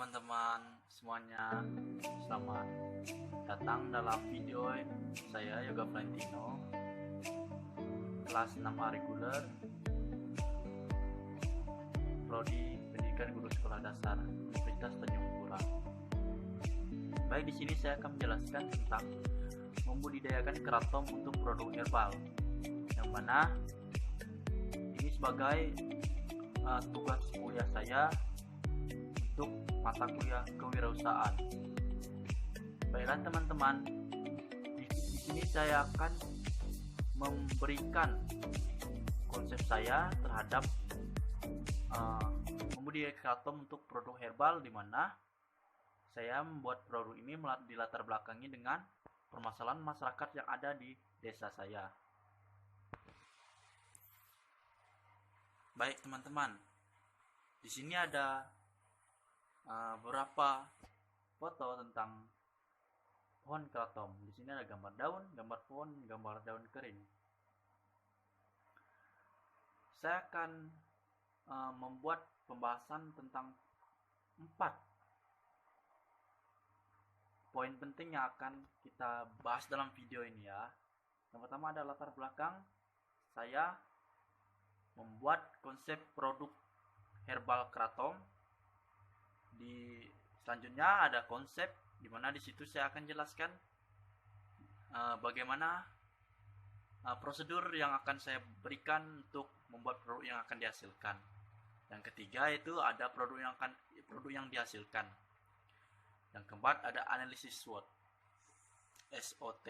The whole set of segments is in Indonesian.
teman-teman semuanya, selamat datang dalam video saya Yoga Valentino, kelas 6A reguler, Prodi Pendidikan Guru Sekolah Dasar Universitas Tanjung Pura. Baik, di sini saya akan menjelaskan tentang membudidayakan keraton untuk produk herbal, yang mana ini sebagai tugas kuliah saya untuk mata kuliah kewirausahaan. Baiklah teman-teman, di sini saya akan memberikan konsep saya terhadap membudidayakan keraton untuk produk herbal, di mana saya membuat produk ini dilatar belakangi dengan permasalahan masyarakat yang ada di desa saya. Baik teman-teman, di sini ada beberapa foto tentang pohon keraton. Di sini ada gambar daun, gambar pohon, gambar daun kering. Saya akan membuat pembahasan tentang 4 poin penting yang akan kita bahas dalam video ini ya. Yang pertama ada latar belakang saya membuat konsep produk herbal keraton. Selanjutnya ada konsep, di mana di situ saya akan jelaskan bagaimana prosedur yang akan saya berikan untuk membuat produk yang akan dihasilkan. Yang ketiga itu ada produk yang dihasilkan. Yang keempat ada analisis SWOT, SOT.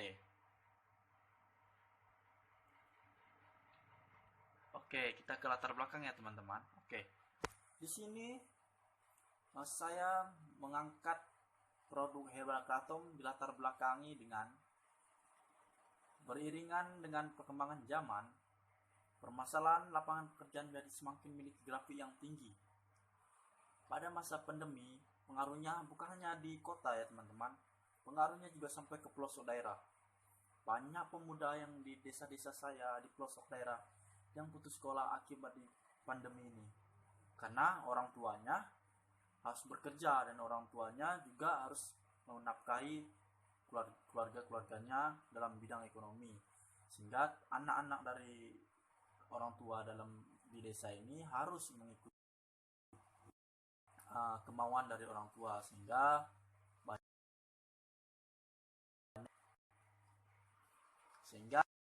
Oke, kita ke latar belakang ya teman-teman. Oke, di sini saya mengangkat produk herbal keraton dilatar belakangi dengan beriringan dengan perkembangan zaman, permasalahan lapangan pekerjaan menjadi semakin memiliki grafik yang tinggi. Pada masa pandemi, pengaruhnya bukan hanya di kota ya teman-teman, pengaruhnya juga sampai ke pelosok daerah. Banyak pemuda yang di desa-desa saya, di pelosok daerah, yang putus sekolah akibat di pandemi ini. Karena orang tuanya harus bekerja dan orang tuanya juga harus menafkahi keluarga-keluarganya dalam bidang ekonomi, sehingga anak-anak dari orang tua di desa ini harus mengikuti kemauan dari orang tua, sehingga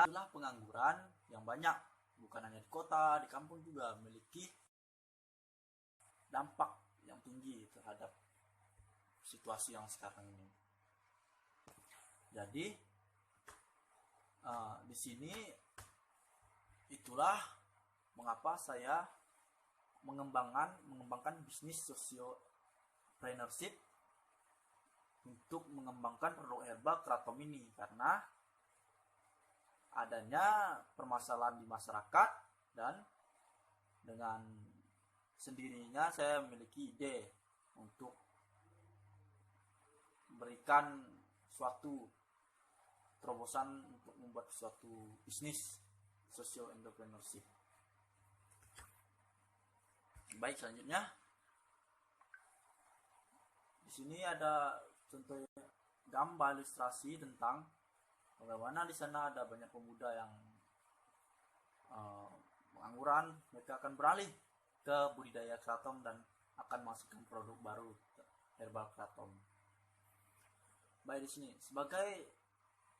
itulah pengangguran yang banyak, bukan hanya di kota, di kampung juga memiliki dampak yang tinggi terhadap situasi yang sekarang ini. Jadi di sini itulah mengapa saya mengembangkan bisnis sociopreneurship untuk mengembangkan produk herbal keraton ini, karena adanya permasalahan di masyarakat dan dengan sendirinya saya memiliki ide untuk memberikan suatu terobosan untuk membuat suatu bisnis socio entrepreneurship. Baik, selanjutnya di sini ada contoh gambar ilustrasi tentang bagaimana di sana ada banyak pemuda yang pengangguran. Mereka akan beralih ke budidaya keraton dan akan masukkan produk baru herbal keraton. Baik, di sini sebagai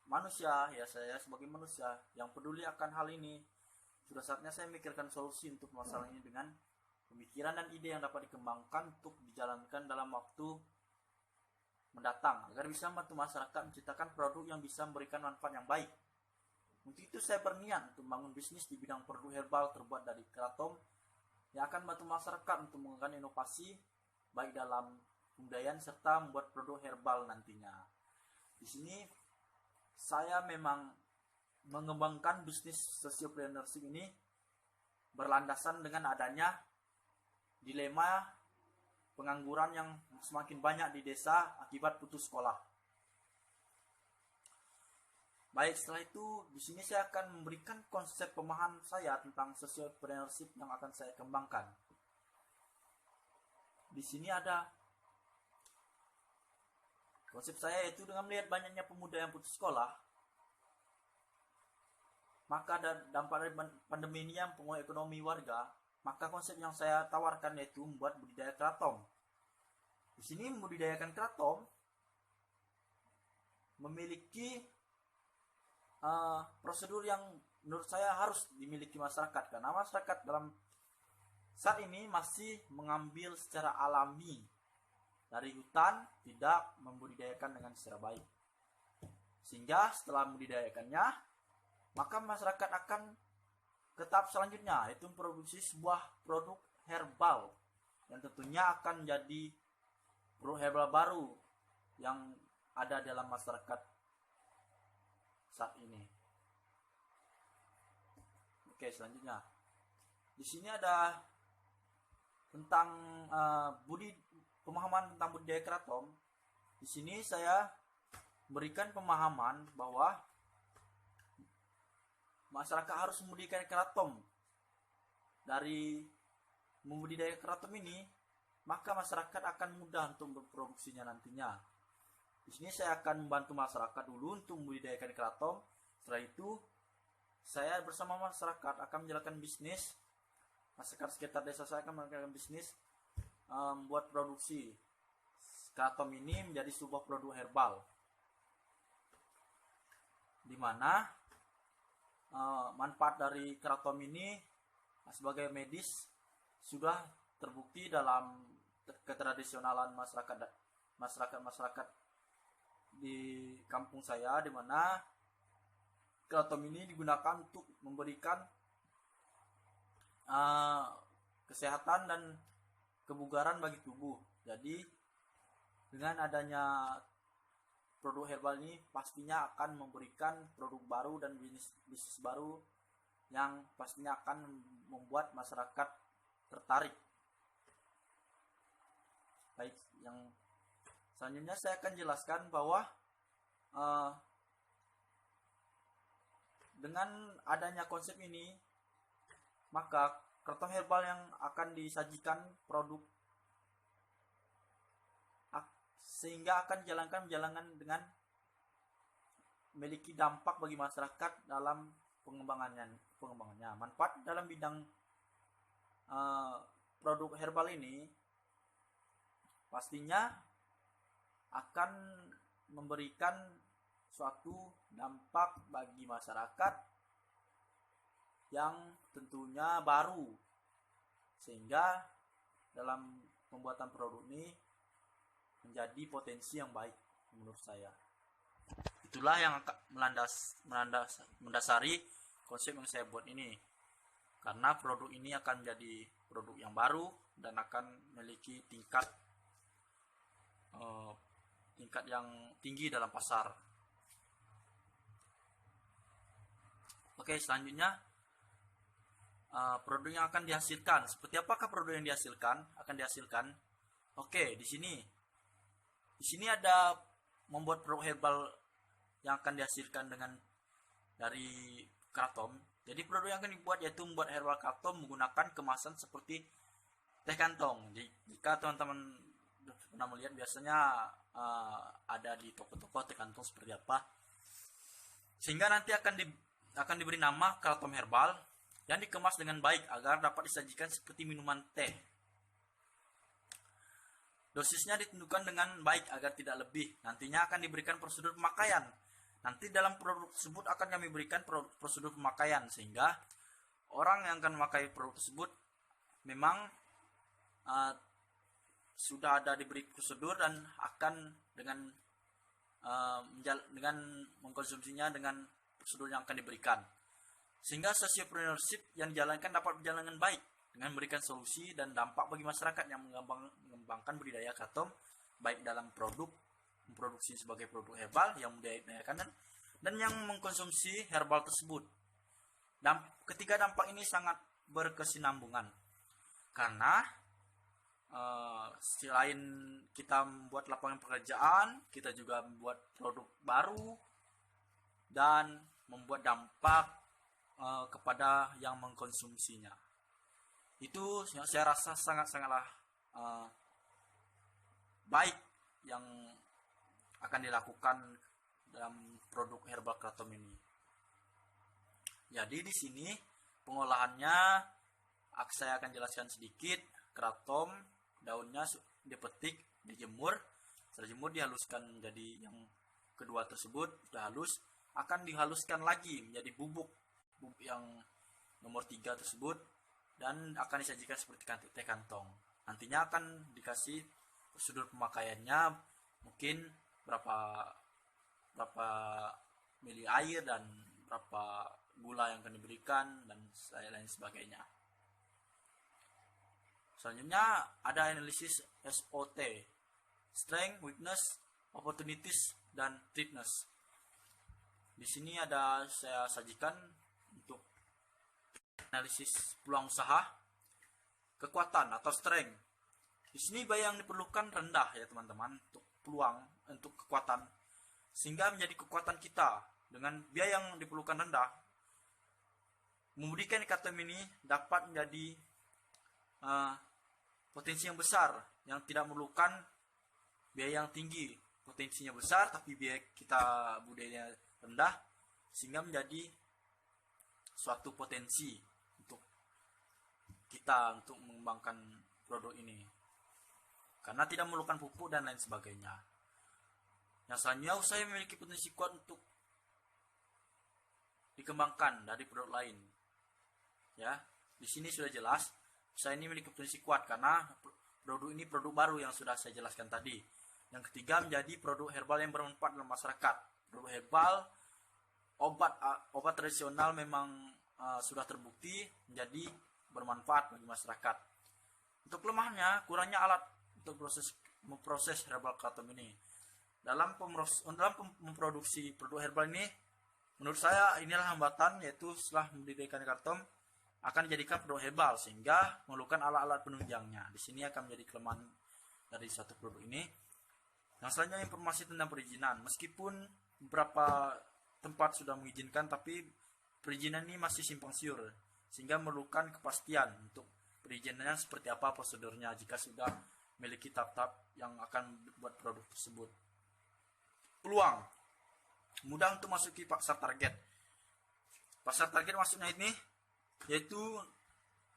manusia ya, saya sebagai manusia yang peduli akan hal ini, sudah saatnya saya memikirkan solusi untuk masalah ini dengan pemikiran dan ide yang dapat dikembangkan untuk dijalankan dalam waktu mendatang, agar bisa membantu masyarakat menciptakan produk yang bisa memberikan manfaat yang baik. Untuk itu saya berniat untuk membangun bisnis di bidang produk herbal terbuat dari keraton yang akan membantu masyarakat untuk mengembangkan inovasi baik dalam pembudayaan serta membuat produk herbal nantinya. Di sini saya memang mengembangkan bisnis sociopreneurship ini berlandasan dengan adanya dilema pengangguran yang semakin banyak di desa akibat putus sekolah. Baik, setelah itu di sini saya akan memberikan konsep pemahaman saya tentang sociopreneurship yang akan saya kembangkan. Di sini ada Konsep saya itu dengan melihat banyaknya pemuda yang putus sekolah, maka dampak dari pandemi ini yang mempengaruhi ekonomi warga, maka konsep yang saya tawarkan yaitu membuat budidaya keraton. Di sini membudidayakan keraton memiliki prosedur yang menurut saya harus dimiliki masyarakat, karena masyarakat dalam saat ini masih mengambil secara alami dari hutan, tidak membudidayakan dengan secara baik. Sehingga setelah membudidayakannya, maka masyarakat akan ke tahap selanjutnya, yaitu memproduksi sebuah produk herbal yang tentunya akan jadi produk herbal baru yang ada dalam masyarakat saat ini. Oke, selanjutnya di sini ada tentang pemahaman tentang budidaya keraton. Di sini saya berikan pemahaman bahwa masyarakat harus membudidayakan keraton. Dari membudidaya keraton ini, maka masyarakat akan mudah untuk berproduksinya nantinya. Di sini saya akan membantu masyarakat dulu untuk membudidayakan keraton. Setelah itu, saya bersama masyarakat akan menjalankan bisnis. Masyarakat sekitar desa saya akan menjalankan bisnis membuat produksi keraton ini menjadi sebuah produk herbal, di mana manfaat dari keraton ini sebagai medis sudah terbukti dalam ketradisionalan masyarakat di kampung saya, di mana keraton ini digunakan untuk memberikan kesehatan dan kebugaran bagi tubuh. Jadi dengan adanya produk herbal ini pastinya akan memberikan produk baru dan bisnis baru yang pastinya akan membuat masyarakat tertarik. Baik, yang selanjutnya saya akan jelaskan bahwa dengan adanya konsep ini, maka keraton herbal yang akan disajikan produk sehingga akan menjalankan dengan memiliki dampak bagi masyarakat dalam pengembangannya. Manfaat dalam bidang produk herbal ini pastinya akan memberikan suatu dampak bagi masyarakat yang tentunya baru, sehingga dalam pembuatan produk ini menjadi potensi yang baik menurut saya. Itulah yang mendasari konsep yang saya buat ini, karena produk ini akan menjadi produk yang baru dan akan memiliki tingkat yang tinggi dalam pasar. Oke, selanjutnya produk yang akan dihasilkan. Seperti apakah produk yang akan dihasilkan? Oke, di sini ada membuat produk herbal yang akan dihasilkan dari keraton. Jadi produk yang akan dibuat yaitu membuat herbal keraton menggunakan kemasan seperti teh kantong. Jika teman-teman pernah melihat, biasanya ada di toko-toko teh kantong seperti apa. Sehingga nanti akan diberi nama keraton herbal yang dikemas dengan baik agar dapat disajikan seperti minuman teh. Dosisnya ditentukan dengan baik agar tidak lebih. Nantinya akan diberikan prosedur pemakaian. Nanti dalam produk tersebut akan kami berikan prosedur pemakaian, sehingga orang yang akan memakai produk tersebut memang sudah ada diberi prosedur dan akan dengan mengkonsumsinya dengan prosedur yang akan diberikan, sehingga sociopreneurship yang dijalankan dapat berjalan dengan baik dengan memberikan solusi dan dampak bagi masyarakat yang mengembangkan budidaya keraton, baik dalam memproduksi sebagai produk herbal yang membudidayakan dan yang mengkonsumsi herbal tersebut. Dan ketiga dampak ini sangat berkesinambungan, karena selain kita membuat lapangan pekerjaan, kita juga membuat produk baru dan membuat dampak kepada yang mengkonsumsinya. Itu saya rasa sangatlah baik yang akan dilakukan dalam produk herbal kratom ini. Jadi di sini pengolahannya saya akan jelaskan sedikit. Kratom daunnya dipetik, dijemur, setelah jemur dihaluskan menjadi yang kedua tersebut sudah halus, akan dihaluskan lagi menjadi bubuk yang nomor 3 tersebut dan akan disajikan seperti teh kantong. Nantinya akan dikasih prosedur pemakaiannya, mungkin berapa mili air dan berapa gula yang akan diberikan dan lain sebagainya. Selanjutnya ada analisis SWOT, Strength, Weakness, Opportunities, dan Threatness. Di sini ada saya sajikan untuk analisis peluang usaha, kekuatan atau strength. Di sini biaya yang diperlukan rendah ya teman-teman untuk peluang, untuk kekuatan, sehingga menjadi kekuatan kita dengan biaya yang diperlukan rendah. Memberikan kratom ini dapat menjadi potensi yang besar yang tidak memerlukan biaya yang tinggi. Potensinya besar tapi biaya kita budayanya rendah, sehingga menjadi suatu potensi untuk kita untuk mengembangkan produk ini karena tidak memerlukan pupuk dan lain sebagainya. Yang selanjutnya, usaha memiliki potensi kuat untuk dikembangkan dari produk lain. Ya, di sini sudah jelas usaha ini memiliki potensi kuat karena produk ini produk baru yang sudah saya jelaskan tadi. Yang ketiga, menjadi produk herbal yang bermanfaat dalam masyarakat. Produk herbal, obat tradisional memang sudah terbukti menjadi bermanfaat bagi masyarakat. Untuk kelemahannya, kurangnya alat untuk memproses herbal kratom ini. Dalam memproduksi produk herbal ini, menurut saya inilah hambatan, yaitu setelah mendidikkan kratom akan dijadikan produk herbal sehingga memerlukan alat-alat penunjangnya. Di sini akan menjadi kelemahan dari satu produk ini. Yang selanjutnya, informasi tentang perizinan. Meskipun beberapa tempat sudah mengizinkan, tapi perizinan ini masih simpang siur, sehingga memerlukan kepastian untuk perizinannya seperti apa prosedurnya jika sudah memiliki tahap yang akan buat produk tersebut. Peluang mudah untuk masuki pasar target. Pasar target maksudnya ini yaitu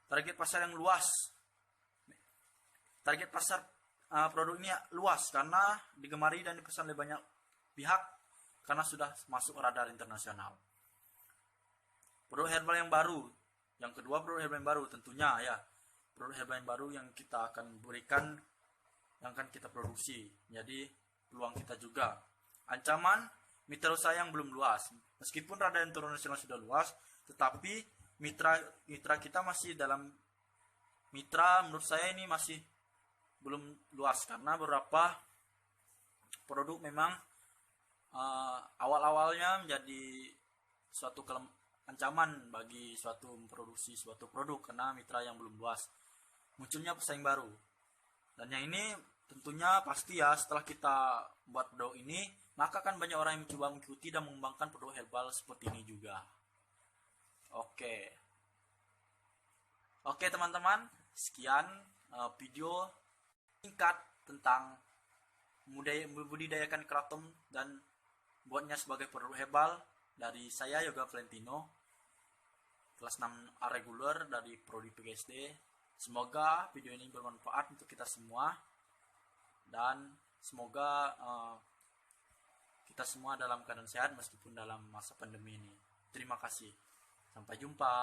target pasar yang luas. Target pasar produk ini luas karena digemari dan dipesan oleh banyak pihak karena sudah masuk radar internasional. Produk herbal yang baru. Yang kedua, produk herbal yang baru tentunya ya. Produk herbal yang baru yang kita akan berikan, yang akan kita produksi. Jadi peluang kita juga. Ancaman, mitra usaha yang belum luas. Meskipun radar internasional sudah luas, tetapi mitra kita masih dalam mitra, menurut saya ini masih belum luas karena beberapa produk memang awal-awalnya menjadi suatu ancaman bagi suatu memproduksi suatu produk karena mitra yang belum luas. Munculnya pesaing baru. Dan yang ini tentunya pasti ya, setelah kita buat produk ini, maka kan banyak orang yang mencoba mengikuti dan mengembangkan produk herbal seperti ini juga. Oke teman-teman, sekian video singkat tentang membudidayakan kratom dan buatnya sebagai produk herbal dari saya, Yoga Valentino, kelas 6A reguler dari Prodi PGSD. Semoga video ini bermanfaat untuk kita semua dan semoga kita semua dalam keadaan sehat meskipun dalam masa pandemi ini. Terima kasih. Sampai jumpa.